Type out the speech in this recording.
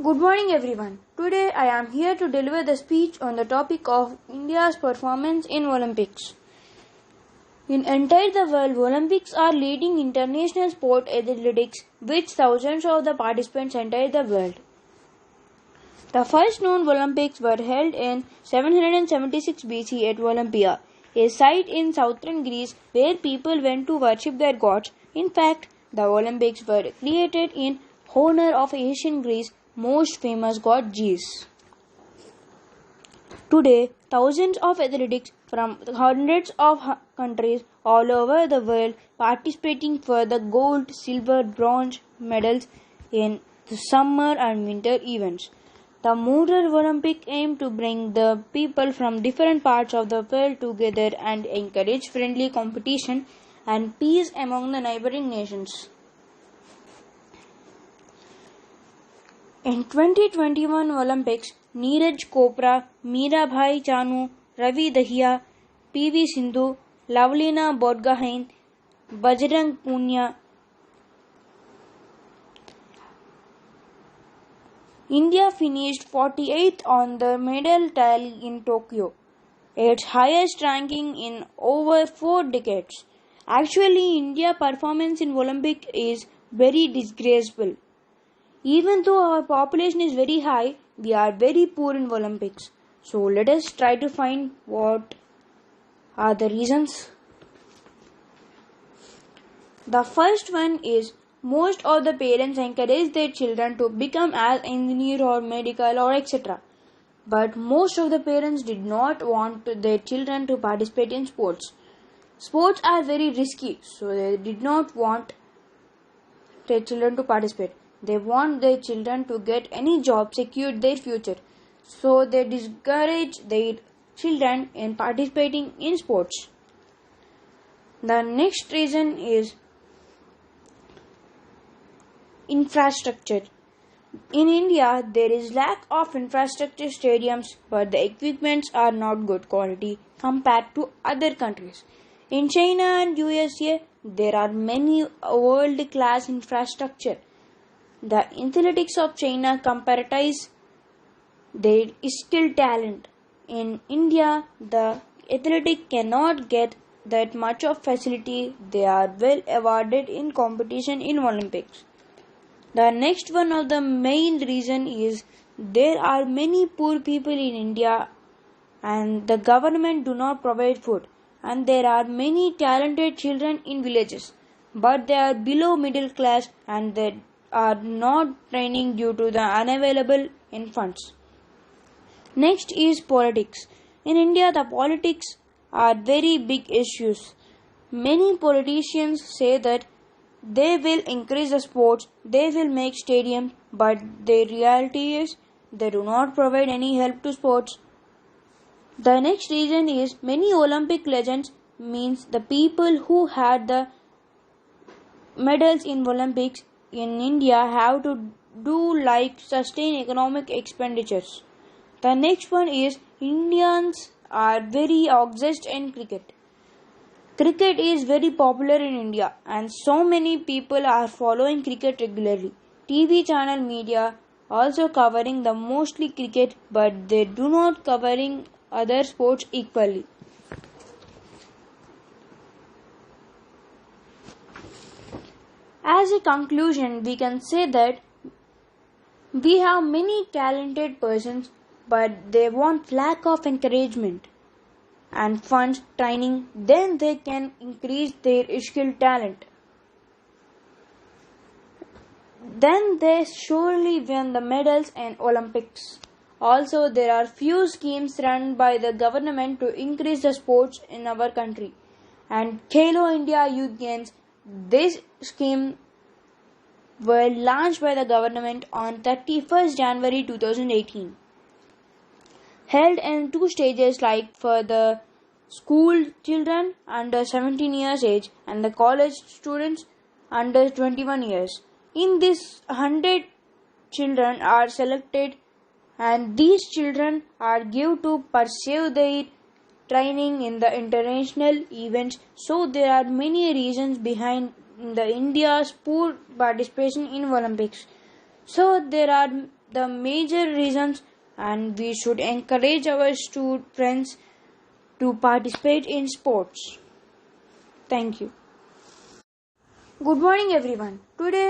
Good morning, everyone. Today I am here to deliver the speech on the topic of India's performance in Olympics. In entire the world, Olympics are leading international sport athletics with thousands of the participants entire the world. The first known Olympics were held in 776 BC at Olympia, a site in southern Greece where people went to worship their gods. In fact, the Olympics were created in honor of ancient Greece's most famous god Zeus. Today, thousands of athletes from hundreds of countries all over the world participating for the gold, silver, bronze medals in the summer and winter events. The Modern Olympic aim to bring the people from different parts of the world together and encourage friendly competition and peace among the neighboring nations. In 2021 Olympics, Neeraj Chopra, Mirabai Chanu, Ravi Dahiya, PV Sindhu, Lavlina Borgohain, Bajrang Punia. India finished 48th on the medal tally in Tokyo, its highest ranking in over 4 decades. Actually, India's performance in Olympics is very disgraceful. Even though our population is very high, we are very poor in Olympics. So let us try to find what are the reasons. The first one is most of the parents encourage their children to become as engineer or medical or etc. But most of the parents did not want their children to participate in sports. Sports are very risky, so they did not want their children to participate. They want their children to get any job, secure their future. So they discourage their children in participating in sports. The next reason is infrastructure. In India, there is lack of infrastructure stadiums, but the equipments are not good quality compared to other countries. In China and USA, there are many world-class infrastructure. The athletics of China comparatize their skill talent. In India, the athletic cannot get that much of facility. They are well awarded in competition in Olympics. The next one of the main reason is there are many poor people in India and the government do not provide food, and there are many talented children in villages, but they are below middle class and they are not training due to the unavailable in funds. Next is politics. In India, the politics are very big issues. Many politicians say that they will increase the sports, they will make stadiums, but the reality is they do not provide any help to sports. The next reason is many Olympic legends means the people who had the medals in Olympics in India have to do like sustain economic expenditures. The next one is Indians are very obsessed in cricket. Cricket is very popular in India and so many people are following cricket regularly. TV channel media also covering the mostly cricket, but they do not covering other sports equally. As a conclusion, we can say that we have many talented persons, but they want lack of encouragement and funds training, then they can increase their skill talent. Then they surely win the medals in Olympics. Also, there are few schemes run by the government to increase the sports in our country. And Khelo India Youth Games, this scheme were launched by the government on 31st January 2018. Held in 2 stages like for the school children under 17 years age and the college students under 21 years. In this 100 children are selected and these children are given to pursue their training in the international events. So there are many reasons behind the India's poor participation in Olympics. So there are the major reasons, and we should encourage our friends to participate in sports. Thank you. Good morning everyone. Today